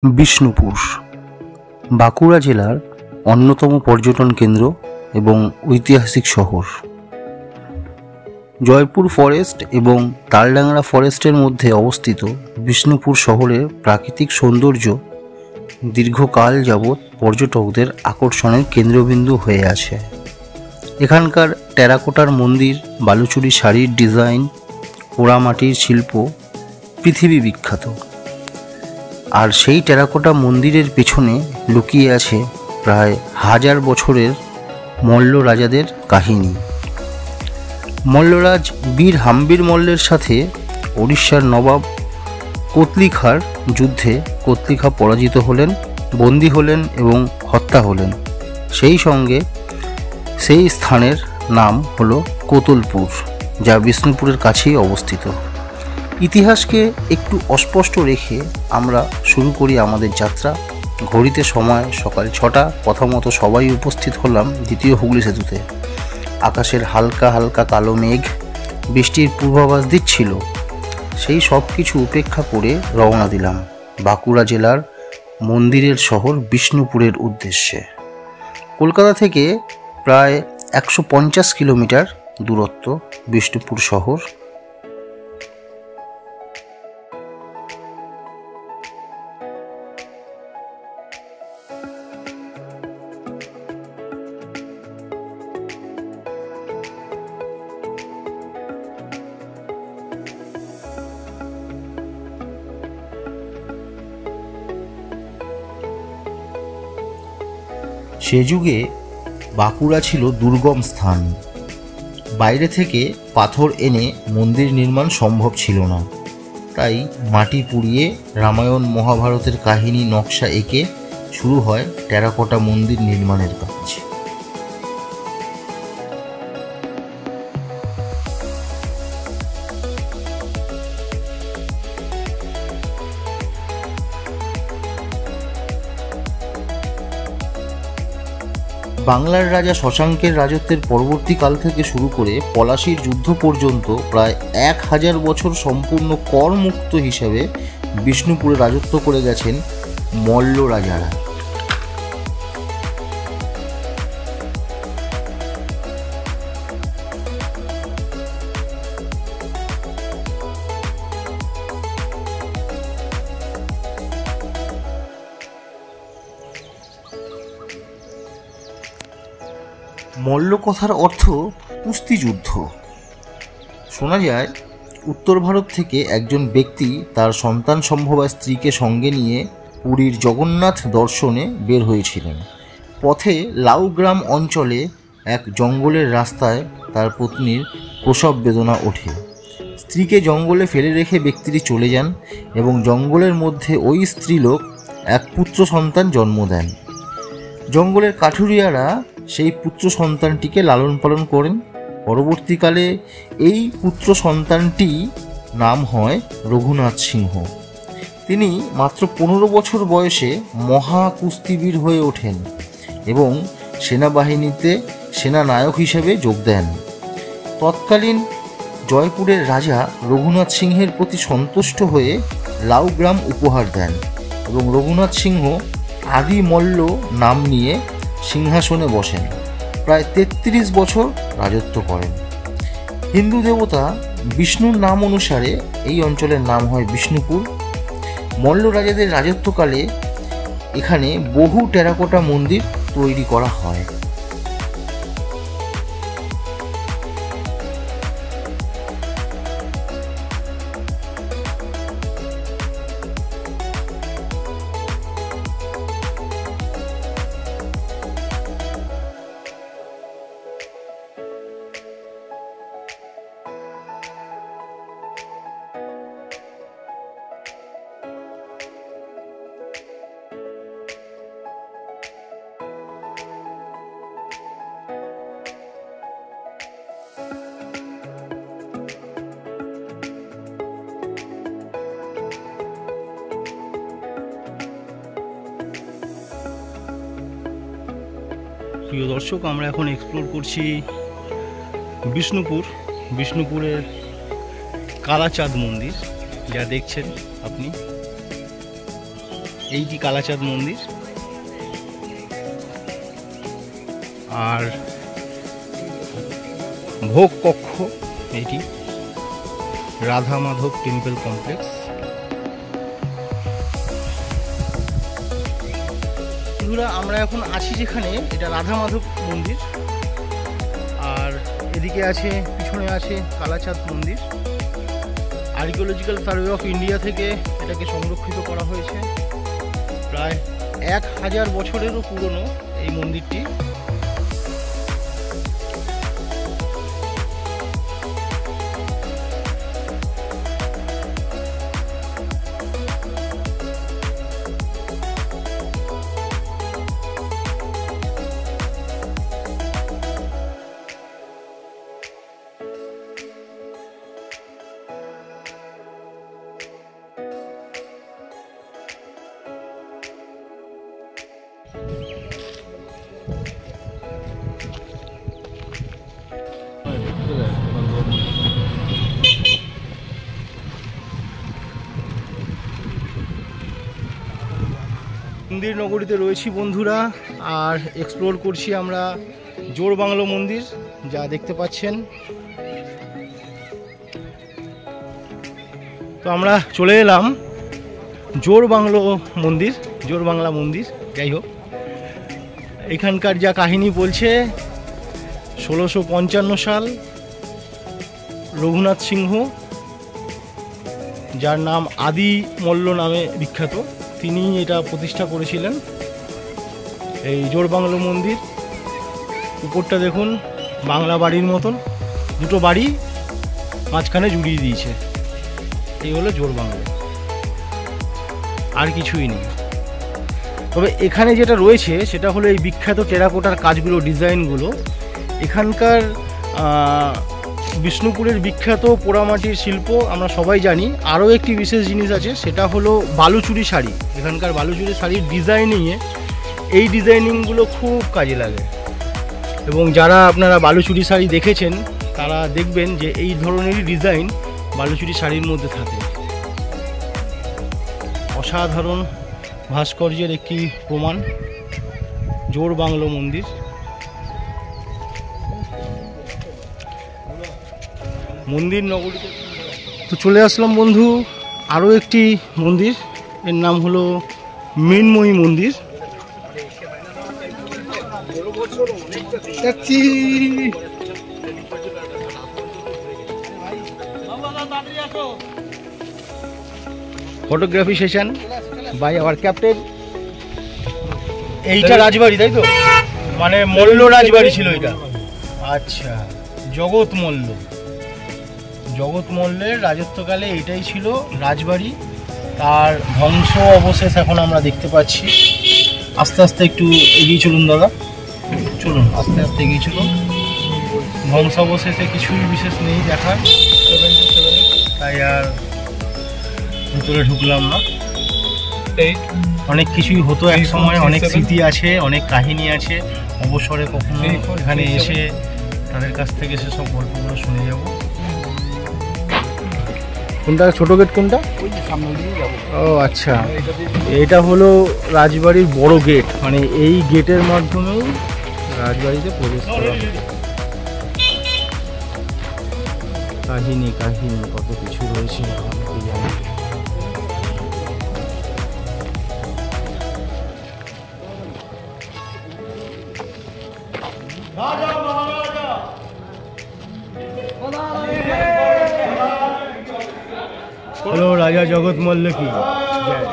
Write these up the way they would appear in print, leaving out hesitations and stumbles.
বিষ্ণুপুর বাঁকুড়া জেলার অন্যতম পর্যটন কেন্দ্র এবং ঐতিহাসিক শহর। জয়পুর ফরেস্ট এবং তালডাংরা ফরেস্টের মধ্যে অবস্থিত বিষ্ণুপুর শহরের প্রাকৃতিক সৌন্দর্য দীর্ঘকাল যাবৎ পর্যটকদের আকর্ষণের কেন্দ্রবিন্দু হয়ে আছে। এখানকার টেরাকোটার মন্দির, বালুচুরি শাড়ির ডিজাইন, পোড়ামাটির শিল্প পৃথিবী বিখ্যাত। আর সেই টেরাকোটা মন্দিরের পেছনে লুকিয়ে আছে প্রায় 1000 বছরের মল্ল রাজাদের কাহিনী। মল্লরাজ বীর হাম্বির মল্লের সাথে ওড়িশার নবাব কোতলিখার যুদ্ধে কোতলিখা পরাজিত হলেন, বন্দী হলেন এবং হত্যা হলেন। সেই সঙ্গে সেই স্থানের নাম হলো কোতলপুর, যা বিষ্ণুপুরের কাছেই অবস্থিত। ইতিহাসকে একটু অস্পষ্ট রেখে আমরা শুরু করি আমাদের যাত্রা। ঘড়িতে সময় সকাল 6টা। কথা মতো সবাই উপস্থিত হলাম দ্বিতীয় হুগলি সেতুতে। আকাশের হালকা হালকা কালো মেঘ বৃষ্টির পূর্বাভাস দিচ্ছিল। সেই সব কিছু উপেক্ষা করে রওনা দিলাম বাঁকুড়া জেলার মন্দিরের শহর বিষ্ণুপুরের উদ্দেশ্যে। কলকাতা থেকে প্রায় 150 কিলোমিটার দূরত্ব বিষ্ণুপুর শহর। সে যুগে বাঁকুড়া ছিল দুর্গম স্থান। বাইরে থেকে পাথর এনে মন্দির নির্মাণ সম্ভব ছিল না, তাই মাটি পুড়িয়ে রামায়ণ মহাভারতের কাহিনী নকশা এঁকে শুরু হয় টেরাকোটা মন্দির নির্মাণের কাজ। বাংলার রাজা শশাঙ্কের রাজত্বের পরবর্তীকাল থেকে শুরু করে পলাশীর যুদ্ধ পর্যন্ত প্রায় 1000 বছর সম্পূর্ণ করমুক্ত হিসেবে বিষ্ণুপুরে রাজত্ব করে গেছেন মল্ল রাজারা। মল্ল কথার অর্থ কুস্তিযুদ্ধ। শোনা যায় উত্তর ভারত থেকে একজন ব্যক্তি তার সন্তান সম্ভবা স্ত্রীকে সঙ্গে নিয়ে পুরীর জগন্নাথ দর্শনে বের হয়েছিলেন। পথে লাউগ্রাম অঞ্চলে এক জঙ্গলের রাস্তায় তার পত্নীর প্রসব বেদনা ওঠে। স্ত্রীকে জঙ্গলে ফেলে রেখে ব্যক্তিটি চলে যান এবং জঙ্গলের মধ্যে ওই স্ত্রীলোক এক পুত্র সন্তান জন্ম দেন। জঙ্গলের কাঠুরিয়ারা সেই পুত্র সন্তানটিকে লালন পালন করেন। পরবর্তীকালে এই পুত্র সন্তানটি নাম হয় রঘুনাথ সিংহ। তিনি মাত্র 15 বছর বয়সে মহা কুস্তিবীর হয়ে ওঠেন এবং সেনাবাহিনীতে সেনানায়ক হিসেবে যোগ দেন। তৎকালীন জয়পুরের রাজা রঘুনাথ সিংহের প্রতি সন্তুষ্ট হয়ে লাউগ্রাম উপহার দেন এবং রঘুনাথ সিংহ আদি মল্ল নাম নিয়ে সিংহাসনে বসেন। প্রায় 33 বছর রাজত্ব করেন। হিন্দু দেবতা বিষ্ণুর নাম অনুসারে এই অঞ্চলের নাম হয় বিষ্ণুপুর। মল্ল রাজাদের রাজত্বকালে এখানে বহু টেরাকোটা মন্দির তৈরি করা হয়। প্রিয় দর্শক, আমরা এখন এক্সপ্লোর করছি বিষ্ণুপুরের কালাচাঁদ মন্দির, যা দেখছেন আপনি। এইটি কালাচাঁদ মন্দির। আর ভোগ কক্ষ এইটি রাধা মাধব টেম্পল কমপ্লেক্স। বন্ধুরা আমরা এখন আছি যেখানে, এটা রাধা মাধব মন্দির, আর এদিকে আছে, পিছনে আছে কালাচাঁদ মন্দির। আর্কিওলজিক্যাল সার্ভে অফ ইন্ডিয়া থেকে এটাকে সংরক্ষিত করা হয়েছে। প্রায় 1000 বছরেরও পুরনো এই মন্দিরটি। মন্দির নগরীতে রয়েছি বন্ধুরা, আর এক্সপ্লোর করছি আমরা জোড়বাংলো মন্দির, যা দেখতে পাচ্ছেন। তো আমরা চলে এলাম জোড়বাংলো মন্দির, জোড়বাংলা মন্দির। যাই হোক, এখানকার যা কাহিনী বলছে, 1655 সাল রঘুনাথ সিংহ, যার নাম আদি মল্ল নামে বিখ্যাত, তিনি এটা প্রতিষ্ঠা করেছিলেন এই জোড়বাংলো মন্দির। উপরটা দেখুন বাংলা বাড়ির মতন, দুটো বাড়ি মাঝখানে জুড়িয়ে দিয়েছে। এই হলো জোড়বাংলো, আর কিছুই নেই। তবে এখানে যেটা রয়েছে সেটা হলো এই বিখ্যাত টেরাকোটার কাজগুলো, ডিজাইনগুলো। এখানকার বিষ্ণুপুরের বিখ্যাত পোড়ামাটির শিল্প আমরা সবাই জানি। আরও একটি বিশেষ জিনিস আছে, সেটা হলো বালুচুরি শাড়ি। এখানকার বালুচুরি শাড়ির ডিজাইনিংয়ে এই ডিজাইনিংগুলো খুব কাজে লাগে, এবং যারা আপনারা বালুচুরি শাড়ি দেখেছেন তারা দেখবেন যে এই ধরনেরই ডিজাইন বালুচুরি শাড়ির মধ্যে থাকে। অসাধারণ ভাস্কর্যের একটি প্রমাণ জোড়বাংলো মন্দির। মন্দির নগরীতে তো চলে আসলাম বন্ধু আরও একটি মন্দির, এর নাম হলো Mrinmoyee Mandir. Photography session by our captain. এইটা রাজবাড়ি, তাই তো? মানে মল্ল রাজবাড়ি ছিল এটা। আচ্ছা, জগৎ মল্ল, জগৎ মল্লের রাজত্বকালে এটাই ছিল রাজবাড়ি। তার ধ্বংস অবশেষ এখন আমরা দেখতে পাচ্ছি। আস্তে আস্তে একটু এগিয়ে চলুন দাদা, চলুন আস্তে আস্তে এগিয়ে চলুন। ধ্বংস অবশেষে কিছুই বিশেষ নেই দেখার, তাই আর ভিতরে ঢুকলাম না। অনেক কিছুই হতো এক সময়, অনেক স্মৃতি আছে, অনেক কাহিনী আছে। অবসরে কখনো এখানে এসে তাদের কাছ থেকে সেসব গল্পগুলো শুনে যাব। কোনটা ছোট গেট, কোনটা? ও আচ্ছা, এটা হলো রাজবাড়ির বড় গেট, মানে এই গেটের মাধ্যমেই রাজবাড়িতে প্রবেশ করা। কাহিনী কাহিনী কত কিছু রয়েছে অনেকেই জানে। হলো রাজা জগৎ মল্ল কি জয়।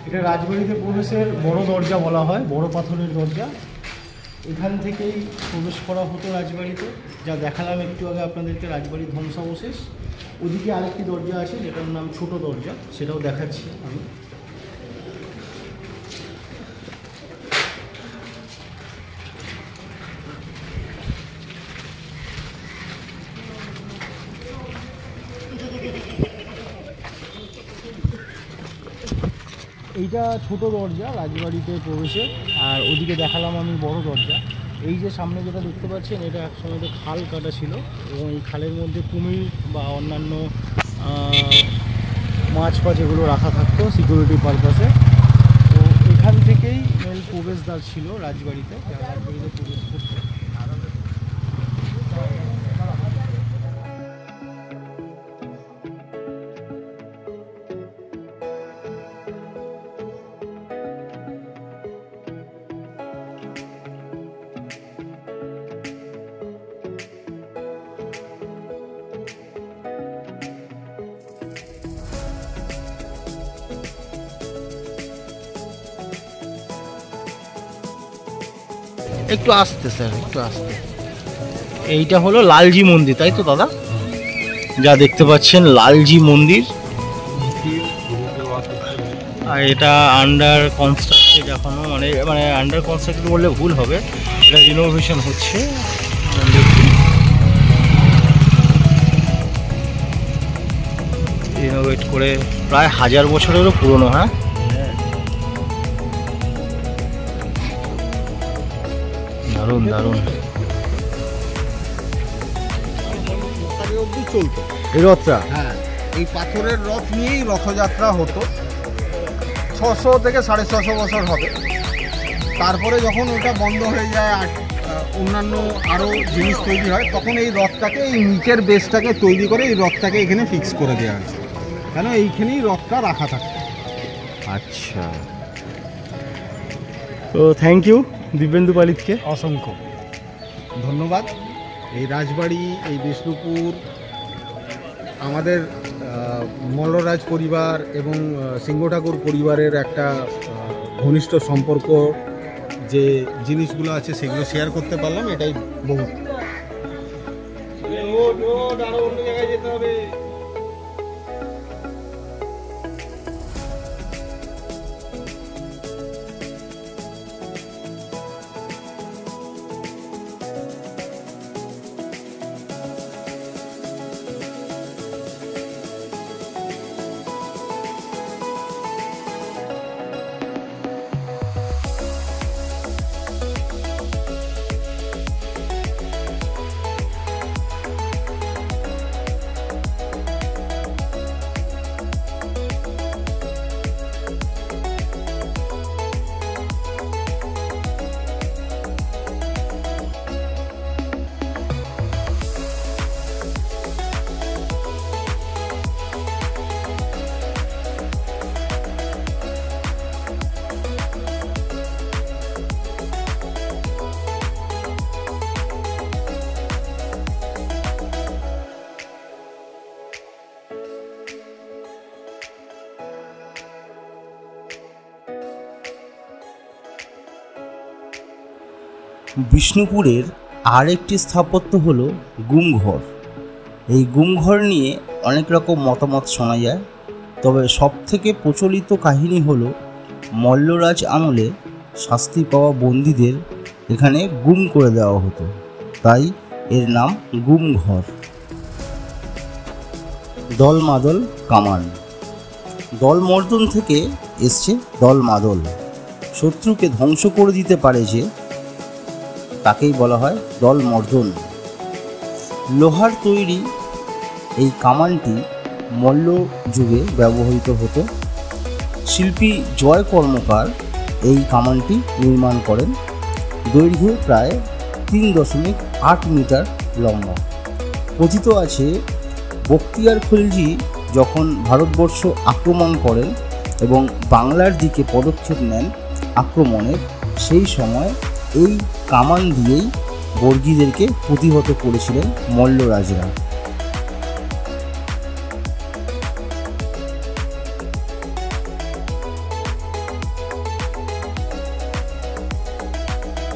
এটা রাজবাড়িতে প্রবেশের বড় দরজা বলা হয়, বড় পাথরের দরজা। এখান থেকেই প্রবেশ করা হতো রাজবাড়িতে, যা দেখালাম একটু আগে আপনাদেরকে রাজবাড়ির ধ্বংসাবশেষ। ওদিকে আরেকটি দরজা আছে যেটার নাম ছোট দরজা, সেটাও দেখাচ্ছি আমি। এইটা ছোট দরজা রাজবাড়িতে প্রবেশে, আর ওদিকে দেখালাম আমি বড় দরজা। এই যে সামনে যেটা দেখতে পাচ্ছেন এটা একসময় তো খাল কাটা ছিল, এবং এই খালের মধ্যে কুমির বা অন্যান্য মাছ ফাছ এগুলো রাখা থাকতো সিকিউরিটি পারপাসে। তো এখান থেকেই মেল প্রবেশদ্বার ছিল রাজবাড়িতে, যারা রাজবাড়িতে প্রবেশ করতো। একটু আসতে স্যার, একটু আসতে। এইটা হলো লালজি মন্দির, তাই তো দাদা? যা দেখতে পাচ্ছেন লালজি মন্দির, আর এটা আন্ডার কনস্ট্রাক্টেড এখনো, মানে আন্ডার কনস্ট্রাক্টেড বললে ভুল হবে, এটা রিনোভেশন হচ্ছে। রিনোভেট করে প্রায় 1000 বছরেরও পুরনো। হ্যাঁ, দারুণ দারুণ। অবধি চলতো এই রথটা, হ্যাঁ, এই পাথরের রথ নিয়েই রথযাত্রা হতো। 600 থেকে 650 বছর হবে। তারপরে যখন ওটা বন্ধ হয়ে যায় আর অন্যান্য আরও জিনিস তৈরি হয়, তখন এই রথটাকে, এই নিচের বেসটাকে তৈরি করে এই রথটাকে এখানে ফিক্স করে দেওয়া হয়েছে, কেন এইখানেই রথটা রাখা থাকে। আচ্ছা। তো থ্যাংক ইউ দিব্যেন্দু পালিতকে, অসংখ্য ধন্যবাদ। এই রাজবাড়ি, এই বিষ্ণুপুর, আমাদের মল্লরাজ পরিবার এবং সিংহ ঠাকুর পরিবারের একটা ঘনিষ্ঠ সম্পর্ক, যে জিনিসগুলো আছে সেগুলো শেয়ার করতে পারলাম, এটাই বহুত। আরো অন্য জায়গায় যেতে হবে। বিষ্ণুপুরের আরেকটি স্থাপত্য হলো গুমঘর। এই গুমঘর নিয়ে অনেক রকম মতামত শোনা যায়, তবে সবথেকে প্রচলিত কাহিনী হলো মল্লরাজ আমলে শাস্তি পাওয়া বন্দীদের এখানে গুম করে দেওয়া হতো, তাই এর নাম গুমঘর। দলমাদল কামান, দলমর্দন থেকে এসছে দলমাদল। শত্রুকে ধ্বংস করে দিতে পারে যে, তাকেই বলা হয় দলমর্দন। লোহার তৈরি এই কামানটি মল্ল যুগে ব্যবহৃত হতো। শিল্পী জয় কর্মকার এই কামানটি নির্মাণ করেন। দৈর্ঘ্যে প্রায় 3.8 মিটার লম্বা। কথিত আছে বখতিয়ার খলজি যখন ভারতবর্ষ আক্রমণ করেন এবং বাংলার দিকে পদক্ষেপ নেন আক্রমণের, সেই সময় এই কামান দিয়েই বর্গীদেরকে প্রতিহত করেছিলেন মল্লরাজরা।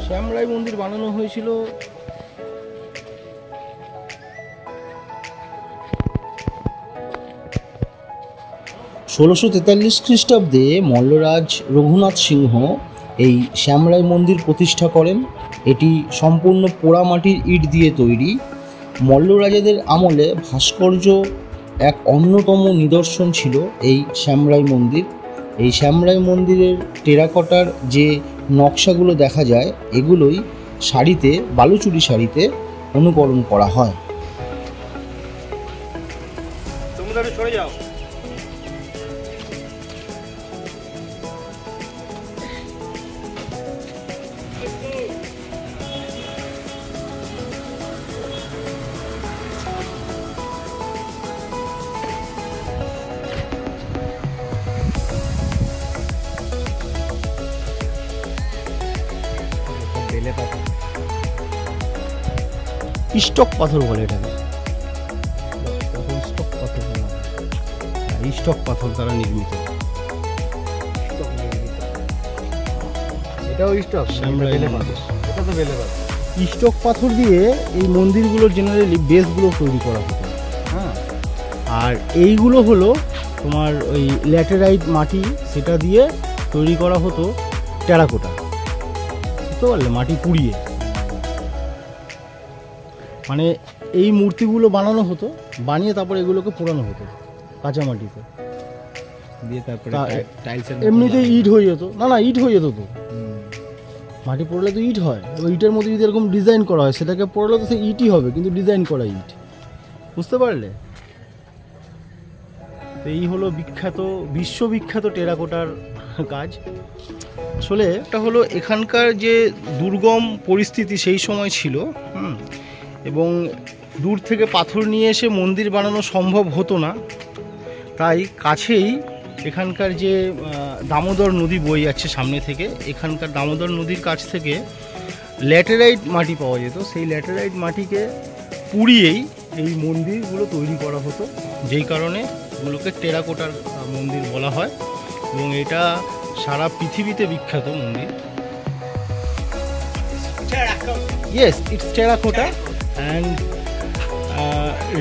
শ্যামরাই মন্দির বানানো হয়েছিল ষোলোশো-43 খ্রিস্টাব্দে মল্লরাজ রঘুনাথ সিংহ এই শ্যামরাই মন্দির প্রতিষ্ঠা করেন। এটি সম্পূর্ণ পোড়ামাটির ইট দিয়ে তৈরি। মল্লরাজাদের আমলে ভাস্কর্য এক অন্যতম নিদর্শন ছিল এই শ্যামরাই মন্দির। এই শ্যামরাই মন্দিরের টেরাকোটার যে নকশাগুলো দেখা যায় এগুলোই শাড়িতে, বালুচুরি শাড়িতে অনুকরণ করা হয়। সরে যাও। স্টক পাথর বলে এটাকে, স্টক পাথর দ্বারা নির্মিত। এটাও স্টক, এটা তো বেলে পাথর। স্টক পাথর দিয়ে এই মন্দিরগুলোর জেনারেলি বেসগুলো তৈরি করা হতো। হ্যাঁ, আর এইগুলো হলো তোমার ওই ল্যাটেরাইট মাটি, সেটা দিয়ে তৈরি করা হতো টেরাকোটা, বুঝতে পারলে, মাটি পুড়িয়ে। মানে এই মূর্তিগুলো বানানো হতো, বানিয়ে তারপর এগুলোকে পোড়ানো হতো কাঁচা মাটিতে দিয়ে, তারপরে টাইলসের এমনিতেই ইট হয়ে যেত। না ইট হয়ে যেত তো, মাটি পোড়ালে তো ইট হয়। এবার ইটের মধ্যে যদি এরকম ডিজাইন করা হয় সেটাকে পোড়ালে তো সে ইটই হবে, কিন্তু ডিজাইন করা ইট, বুঝতে পারলে। তো এই হলো বিখ্যাত, বিশ্ববিখ্যাত টেরাকোটার কাজ। আসলে এটা হলো এখানকার যে দুর্গম পরিস্থিতি সেই সময় ছিল, এবং দূর থেকে পাথর নিয়ে এসে মন্দির বানানো সম্ভব হতো না, তাই কাছেই এখানকার যে দামোদর নদী বয়ে যাচ্ছে সামনে থেকে, এখানকার দামোদর নদীর কাছ থেকে ল্যাটেরাইট মাটি পাওয়া যেত। সেই ল্যাটেরাইট মাটিকে পুড়িয়েই এই মন্দিরগুলো তৈরি করা হতো, যেই কারণে এগুলোকে টেরাকোটার মন্দির বলা হয়, এবং এটা সারা পৃথিবীতে বিখ্যাত মন্দির। Yes, it's terracotta and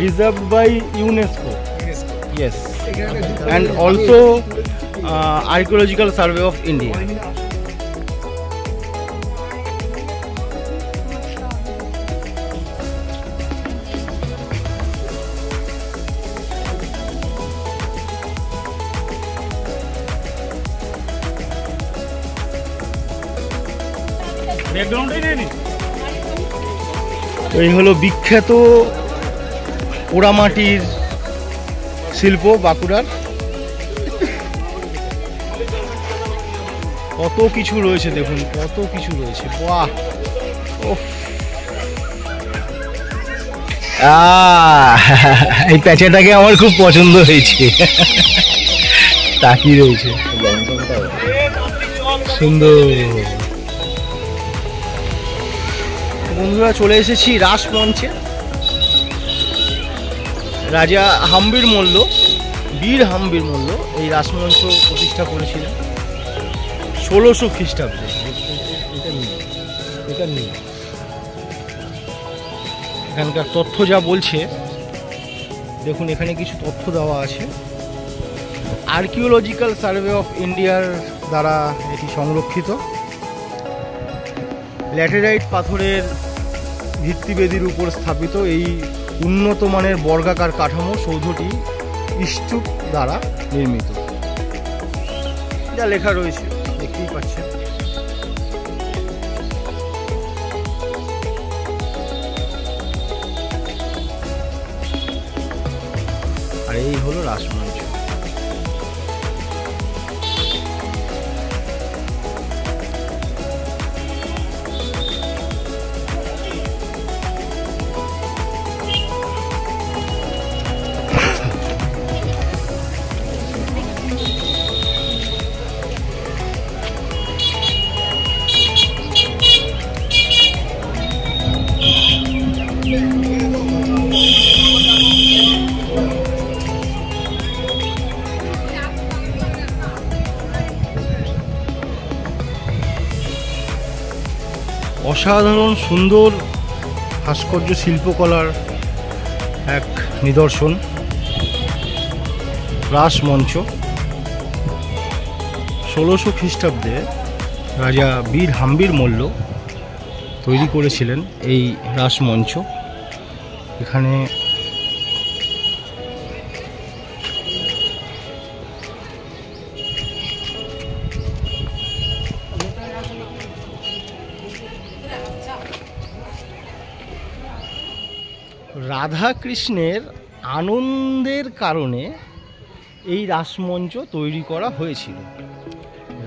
reserved by UNESCO. Yes, and also Archaeological Survey of India. এই হলো বিখ্যাত পোড়ামাটির শিল্প বাঁকুড়ার। কত কিছু রয়েছে দেখুন, কত কিছু রয়েছে। বাহ, এই প্যাঁচাটাকে আমার খুব পছন্দ হয়েছে, তাকিয়ে রয়েছে, সুন্দর। বন্ধুরা, চলে এসেছি রাসমঞ্চে। রাজা হাম্বির মল্ল, বীর হাম্বির মল্ল এই রাসমঞ্চ প্রতিষ্ঠা করেছিলেন 1600 খ্রিস্টাব্দে। এখানকার তথ্য যা বলছে দেখুন, এখানে কিছু তথ্য দেওয়া আছে। আর্কিওলজিক্যাল সার্ভে অফ ইন্ডিয়ার দ্বারা এটি সংরক্ষিত। ল্যাটেরাইট পাথরের ভিত্তিবেদির উপর স্থাপিত এই উন্নত মানের বর্গাকার কাঠামো সৌধটি স্তূপ দ্বারা নির্মিত। যা লেখা রয়েছে দেখতেই পাচ্ছেন। আর এই হলো রাসমঞ্চ। অসাধারণ সুন্দর ভাস্কর্য শিল্পকলার এক নিদর্শন রাসমঞ্চ। 1600 খ্রিস্টাব্দে রাজা বীর হাম্বির মল্ল তৈরি করেছিলেন এই রাসমঞ্চ। এখানে রাধা কৃষ্ণের আনন্দের কারণে এই রাসমঞ্চ তৈরি করা হয়েছিল।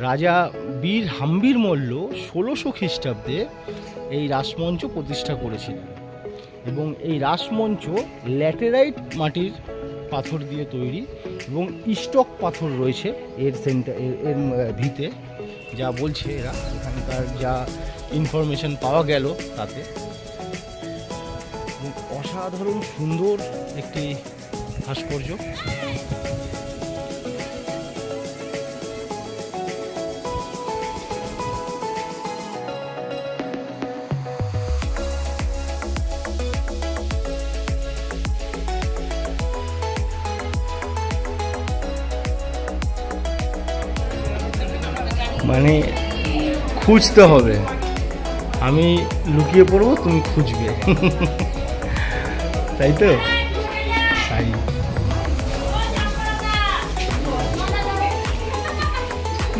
রাজা বীর হাম্বির মল্ল 1600 খ্রিস্টাব্দে এই রাসমঞ্চ প্রতিষ্ঠা করেছিলেন এবং এই রাসমঞ্চ ল্যাটেরাইট মাটির পাথর দিয়ে তৈরি এবং স্টক পাথর রয়েছে এর এর ভিতে, যা বলছে এরা, এখানকার যা ইনফরমেশন পাওয়া গেল তাতে। অসাধারণ সুন্দর একটি ভাস্কর্য। মানে খুঁজতে হবে, আমি লুকিয়ে পড়বো, তুমি খুঁজবে, তাই তো? তাই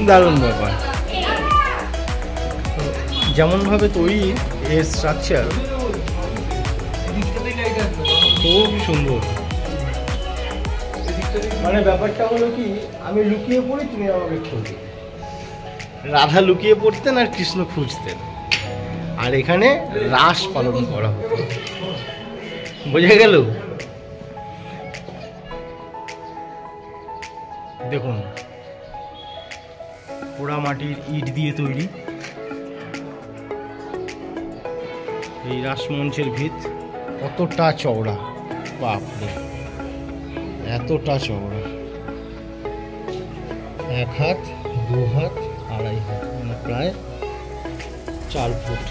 দারুণ ব্যাপার। যেমনভাবে তৈরি এর স্ট্রাকচার খুব সুন্দর। মানে ব্যাপারটা হলো কি, আমি লুকিয়ে পড়ি, তুমি আমাকে খুঁজবে। রাধা লুকিয়ে পড়তেন আর কৃষ্ণ খুঁজতেন, আর এখানে রাস পালন করা হতো। বোঝা গেল? দেখুন, পোড়া মাটির ইট দিয়ে তৈরি এই রাসমঞ্চের ভিত। কতটা চওড়া, বাপরে, এতটা চওড়া, 1 হাত, 2 হাত, 2.5 হাত, মানে প্রায় 4 ফুট।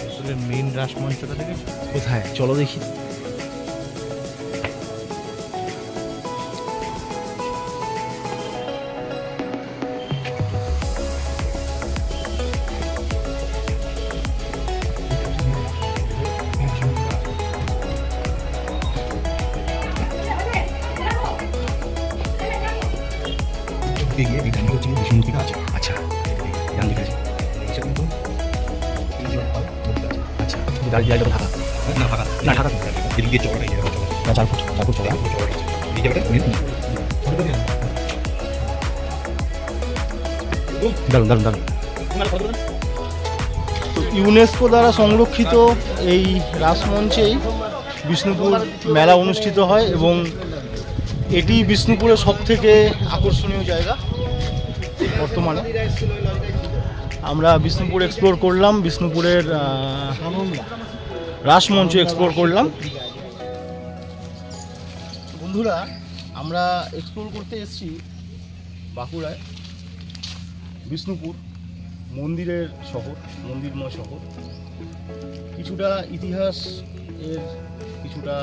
আসলে মেইন রাসমঞ্চটা থেকে কোথায়, চলো দেখি। গিয়ে এই ডানটা হচ্ছে বিষ্ণুমূর্তিটা আছে। আচ্ছা, ডান দিকে আছে, এটা কিন্তু আচ্ছা, জায়গাটা ফাঁকা না, ফাঁকা না, ফাঁকা এদিক দিয়ে চড়া, এই জায়গাটা 4 ফুট চড়া, এই জায়গাটা দারুণ দারুণ দারুণ। ইউনেস্কো দ্বারা সংরক্ষিত এই রাসমঞ্চেই বিষ্ণুপুর মেলা অনুষ্ঠিত হয় এবং এটি বিষ্ণুপুরের সবথেকে আকর্ষণীয় জায়গা বর্তমানে। আমরা বিষ্ণুপুর এক্সপ্লোর করলাম, বিষ্ণুপুরের রাসমঞ্চ এক্সপ্লোর করলাম। বন্ধুরা, আমরা এক্সপ্লোর করতে এসেছি বাঁকুড়ায়, বিষ্ণুপুর মন্দিরের শহর, মন্দিরময় শহর। কিছুটা ইতিহাস এর, কিছুটা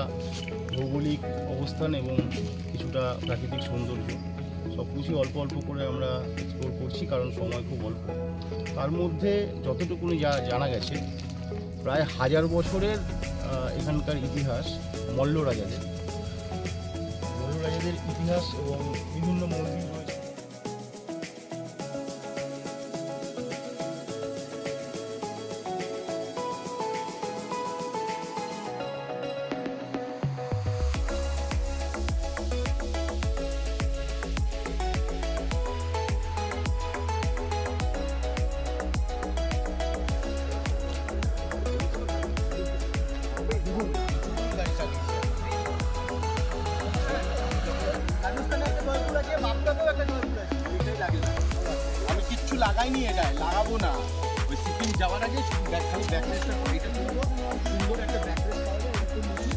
ভৌগোলিক অবস্থান এবং কিছুটা প্রাকৃতিক সৌন্দর্য, সব কিছুই অল্প অল্প করে আমরা এক্সপ্লোর করছি, কারণ সময় খুব অল্প। তার মধ্যে যতটুকুনি যা জানা গেছে, প্রায় 1000 বছরের এখানকার ইতিহাস মল্ল রাজাদের ইতিহাস এবং বিভিন্ন মন্দির রয়েছে। আমি কিচ্ছু লাগাইনি, এটাই লাগাবো না। ওই সিকিম যাওয়ার আগে খালি ব্যাকরেস্টটা এটা তুলবো, সুন্দর একটা ব্যাকরেস্ট পাওয়া যায়, একটু মুছি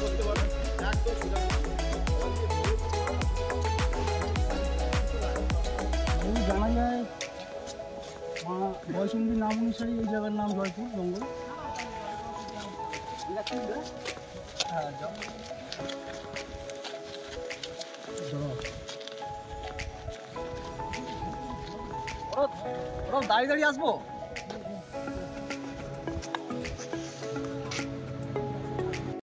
করতে পারবেন একদম। জানা যায় মা বয়সন্ধির নাম অনুসারে এই জায়গার নাম জয়পুর জঙ্গল। হ্যাঁ, দাঁড়িয়ে দাঁড়িয়ে আসবো।